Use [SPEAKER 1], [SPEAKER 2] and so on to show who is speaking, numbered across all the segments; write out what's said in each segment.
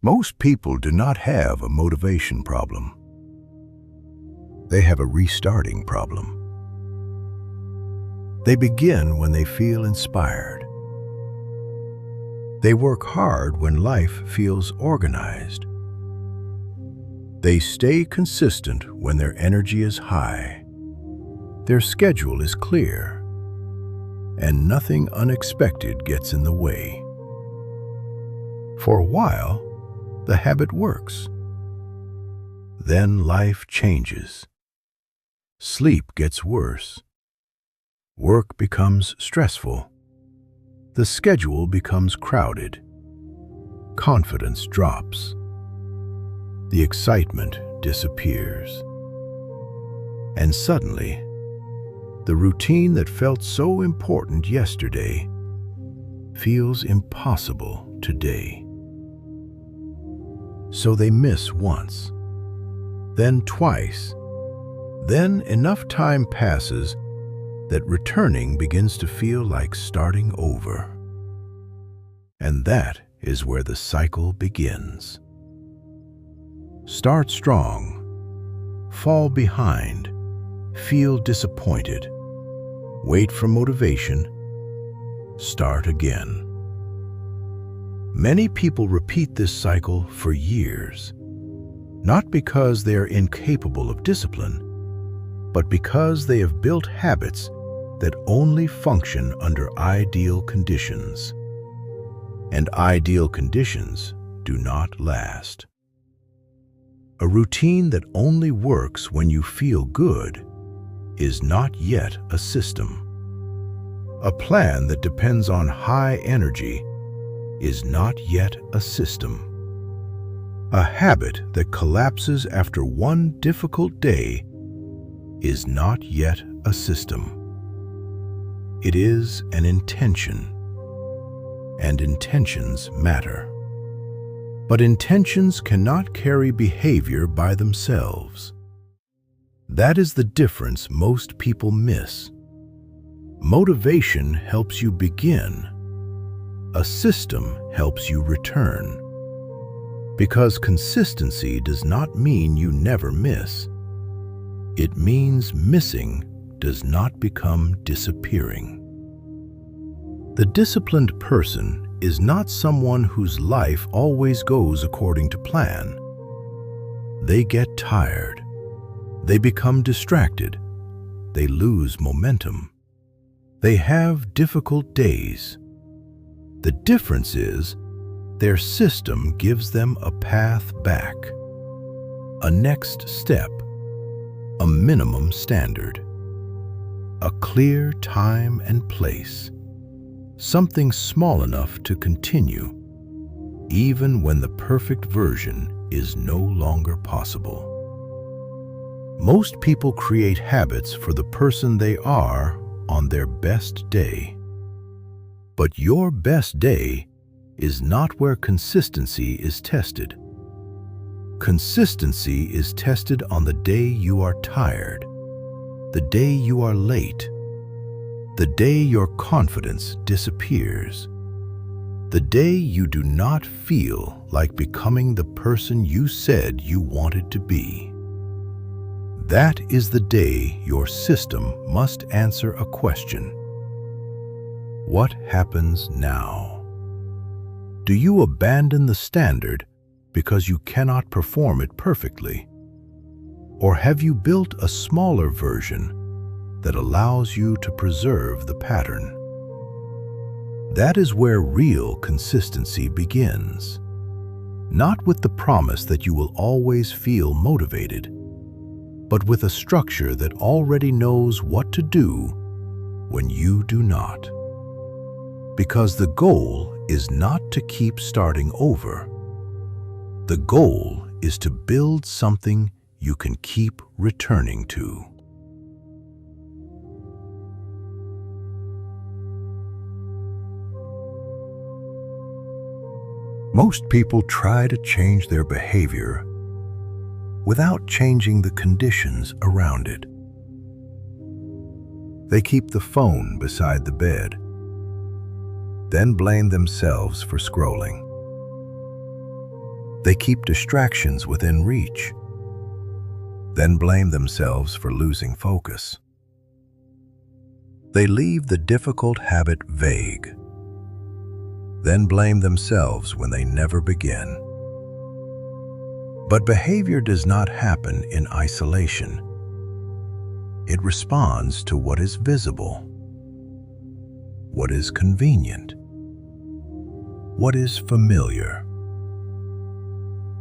[SPEAKER 1] Most people do not have a motivation problem. They have a restarting problem. They begin when they feel inspired. They work hard when life feels organized. They stay consistent when their energy is high. Their schedule is clear, and nothing unexpected gets in the way. For a while, the habit works. Then life changes. Sleep gets worse. Work becomes stressful. The schedule becomes crowded. Confidence drops. The excitement disappears. And suddenly, the routine that felt so important yesterday feels impossible today. So they miss once, then twice, then enough time passes that returning begins to feel like starting over. And that is where the cycle begins. Start strong, fall behind, feel disappointed, wait for motivation, start again. Many people repeat this cycle for years, not because they are incapable of discipline, but because they have built habits that only function under ideal conditions. And ideal conditions do not last. A routine that only works when you feel good is not yet a system. A plan that depends on high energy is not yet a system. A habit that collapses after one difficult day is not yet a system. It is an intention, and intentions matter. But intentions cannot carry behavior by themselves. That is the difference most people miss. Motivation helps you begin. A system helps you return. Because consistency does not mean you never miss. It means missing does not become disappearing. The disciplined person is not someone whose life always goes according to plan. They get tired. They become distracted. They lose momentum. They have difficult days. The difference is their system gives them a path back, a next step, a minimum standard, a clear time and place, something small enough to continue, even when the perfect version is no longer possible. Most people create habits for the person they are on their best day. But your best day is not where consistency is tested. Consistency is tested on the day you are tired, the day you are late, the day your confidence disappears, the day you do not feel like becoming the person you said you wanted to be. That is the day your system must answer a question. What happens now? Do you abandon the standard because you cannot perform it perfectly? Or have you built a smaller version that allows you to preserve the pattern? That is where real consistency begins. Not with the promise that you will always feel motivated, but with a structure that already knows what to do when you do not. Because the goal is not to keep starting over. The goal is to build something you can keep returning to. Most people try to change their behavior without changing the conditions around it. They keep the phone beside the bed, then blame themselves for scrolling. They keep distractions within reach, then blame themselves for losing focus. They leave the difficult habit vague, then blame themselves when they never begin. But behavior does not happen in isolation. It responds to what is visible, what is convenient, what is familiar,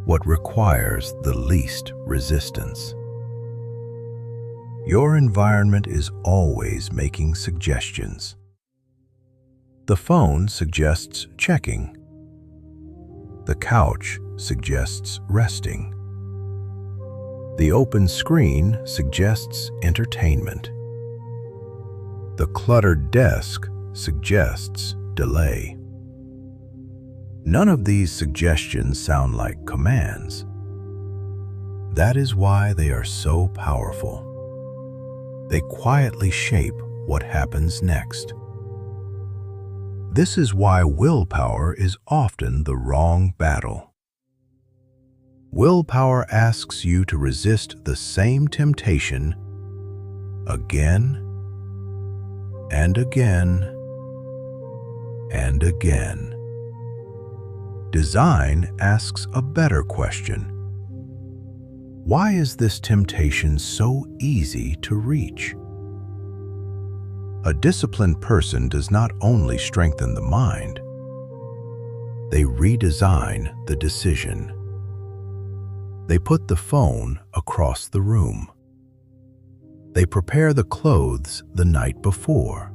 [SPEAKER 1] what requires the least resistance. Your environment is always making suggestions. The phone suggests checking. The couch suggests resting. The open screen suggests entertainment. The cluttered desk suggests delay. None of these suggestions sound like commands. That is why they are so powerful. They quietly shape what happens next. This is why willpower is often the wrong battle. Willpower asks you to resist the same temptation again and again and again. Design asks a better question. Why is this temptation so easy to reach? A disciplined person does not only strengthen the mind, they redesign the decision. They put the phone across the room. They prepare the clothes the night before.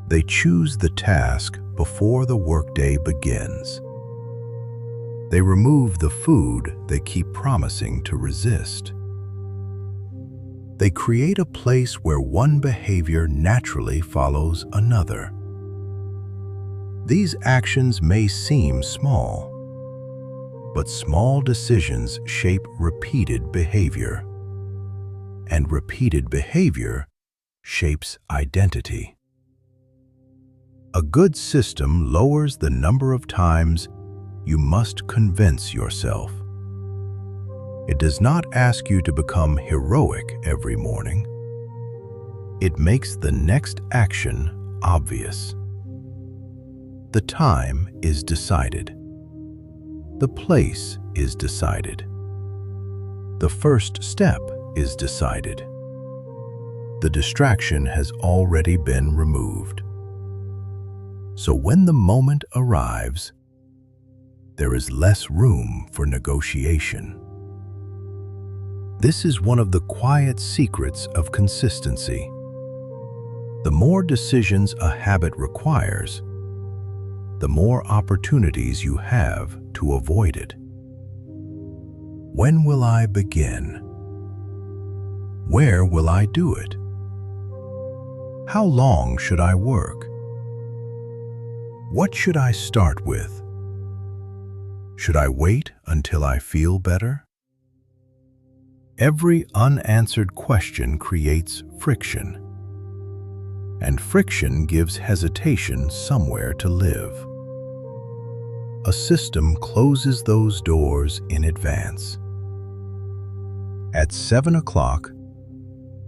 [SPEAKER 1] They choose the task before the workday begins. They remove the food they keep promising to resist. They create a place where one behavior naturally follows another. These actions may seem small, but small decisions shape repeated behavior, and repeated behavior shapes identity. A good system lowers the number of times you must convince yourself. It does not ask you to become heroic every morning. It makes the next action obvious. The time is decided. The place is decided. The first step is decided. The distraction has already been removed. So when the moment arrives, there is less room for negotiation. This is one of the quiet secrets of consistency. The more decisions a habit requires, the more opportunities you have to avoid it. When will I begin? Where will I do it? How long should I work? What should I start with? Should I wait until I feel better? Every unanswered question creates friction, and friction gives hesitation somewhere to live. A system closes those doors in advance. At 7 o'clock,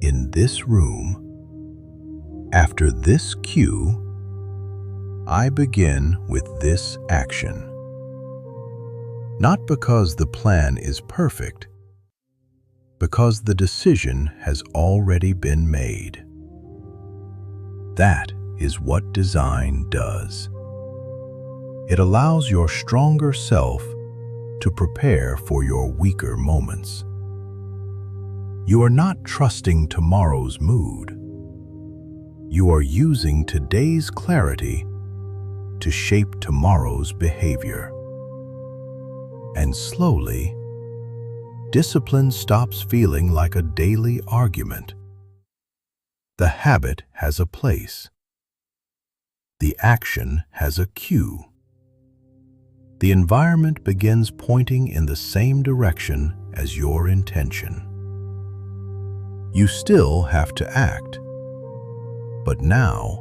[SPEAKER 1] in this room, after this cue, I begin with this action. Not because the plan is perfect, because the decision has already been made. That is what design does. It allows your stronger self to prepare for your weaker moments. You are not trusting tomorrow's mood. You are using today's clarity to shape tomorrow's behavior. And slowly, discipline stops feeling like a daily argument. The habit has a place. The action has a cue. The environment begins pointing in the same direction as your intention. You still have to act, but now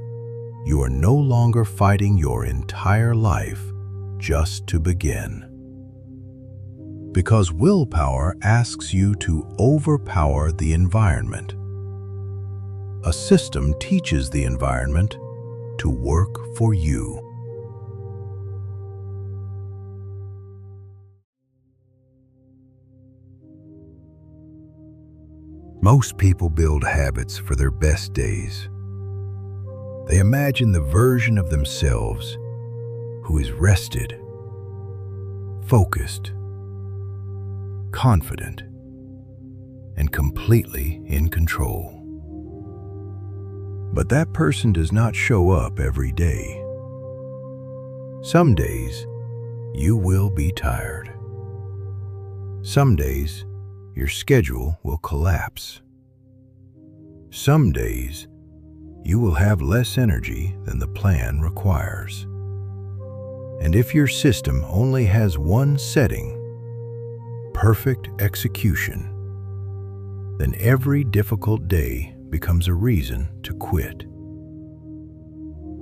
[SPEAKER 1] you are no longer fighting your entire life just to begin. because willpower asks you to overpower the environment. A system teaches the environment to work for you. Most people build habits for their best days. They imagine the version of themselves who is rested, focused, confident, and completely in control. But that person does not show up every day. Some days, you will be tired. Some days, your schedule will collapse. Some days, you will have less energy than the plan requires. And if your system only has one setting, perfect execution, then every difficult day becomes a reason to quit.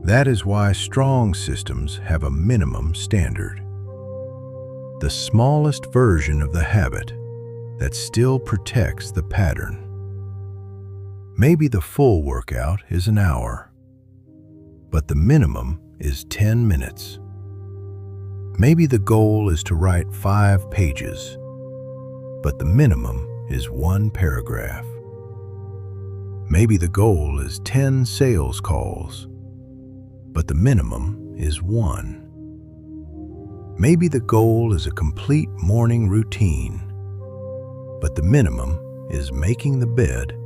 [SPEAKER 1] That is why strong systems have a minimum standard. The smallest version of the habit that still protects the pattern. Maybe the full workout is an hour, but the minimum is 10 minutes. Maybe the goal is to write 5 pages, but the minimum is 1 paragraph. Maybe the goal is 10 sales calls, but the minimum is 1. Maybe the goal is a complete morning routine, but the minimum is making the bed,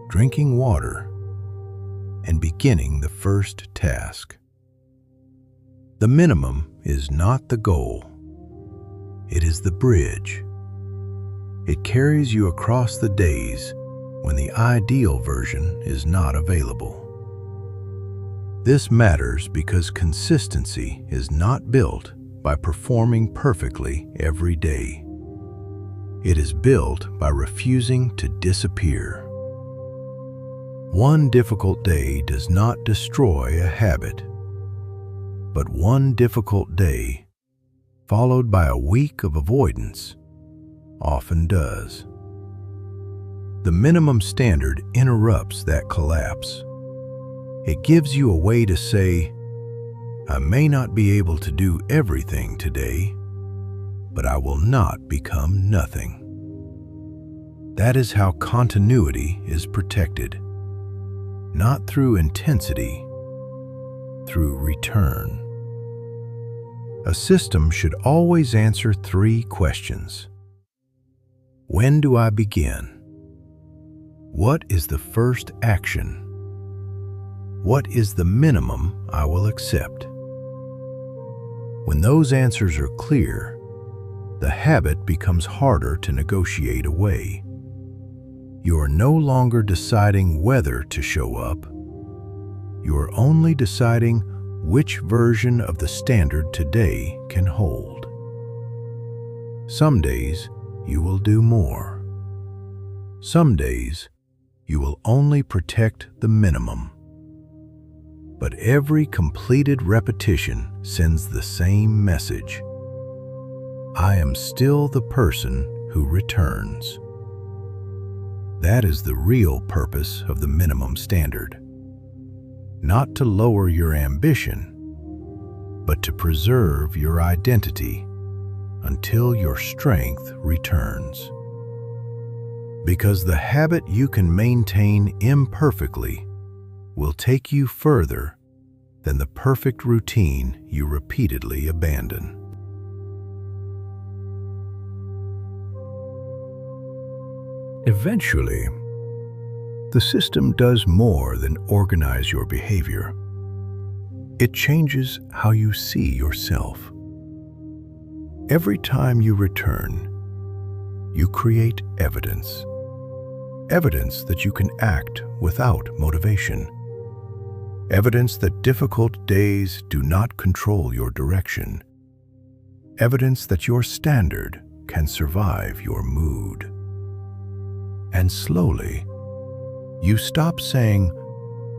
[SPEAKER 1] drinking water, and beginning the first task. The minimum is not the goal. It is the bridge. It carries you across the days when the ideal version is not available. This matters because consistency is not built by performing perfectly every day. It is built by refusing to disappear. One difficult day does not destroy a habit, but one difficult day, followed by a week of avoidance, often does. The minimum standard interrupts that collapse. It gives you a way to say, I may not be able to do everything today, but I will not become nothing. That is how continuity is protected, not through intensity, through return. A system should always answer 3 questions. When do I begin? What is the first action? What is the minimum I will accept? When those answers are clear, the habit becomes harder to negotiate away. You are no longer deciding whether to show up. You are only deciding which version of the standard today can hold. Some days you will do more. Some days you will only protect the minimum. But every completed repetition sends the same message. I am still the person who returns. That is the real purpose of the minimum standard. Not to lower your ambition, but to preserve your identity until your strength returns. Because the habit you can maintain imperfectly will take you further than the perfect routine you repeatedly abandon. Eventually, the system does more than organize your behavior. It changes how you see yourself. Every time you return, you create evidence. Evidence that you can act without motivation. Evidence that difficult days do not control your direction. Evidence that your standard can survive your mood. And slowly, you stop saying,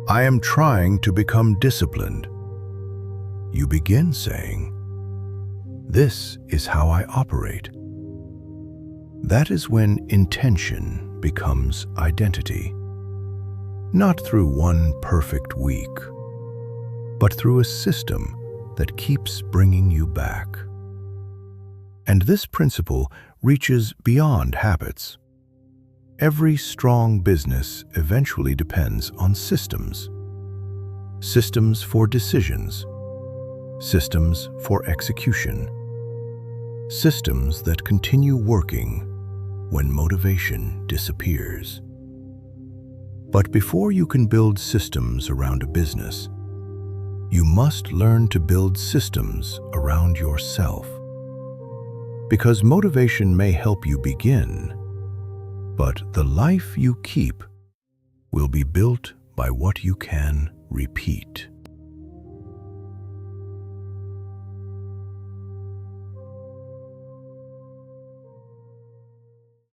[SPEAKER 1] I am trying to become disciplined. You begin saying, this is how I operate, That is when intention becomes identity. Not through one perfect week, but through a system that keeps bringing you back. And this principle reaches beyond habits. Every strong business eventually depends on systems. Systems for decisions, systems for execution, systems that continue working when motivation disappears. But before you can build systems around a business, you must learn to build systems around yourself. Because motivation may help you begin, but the life you keep will be built by what you can repeat.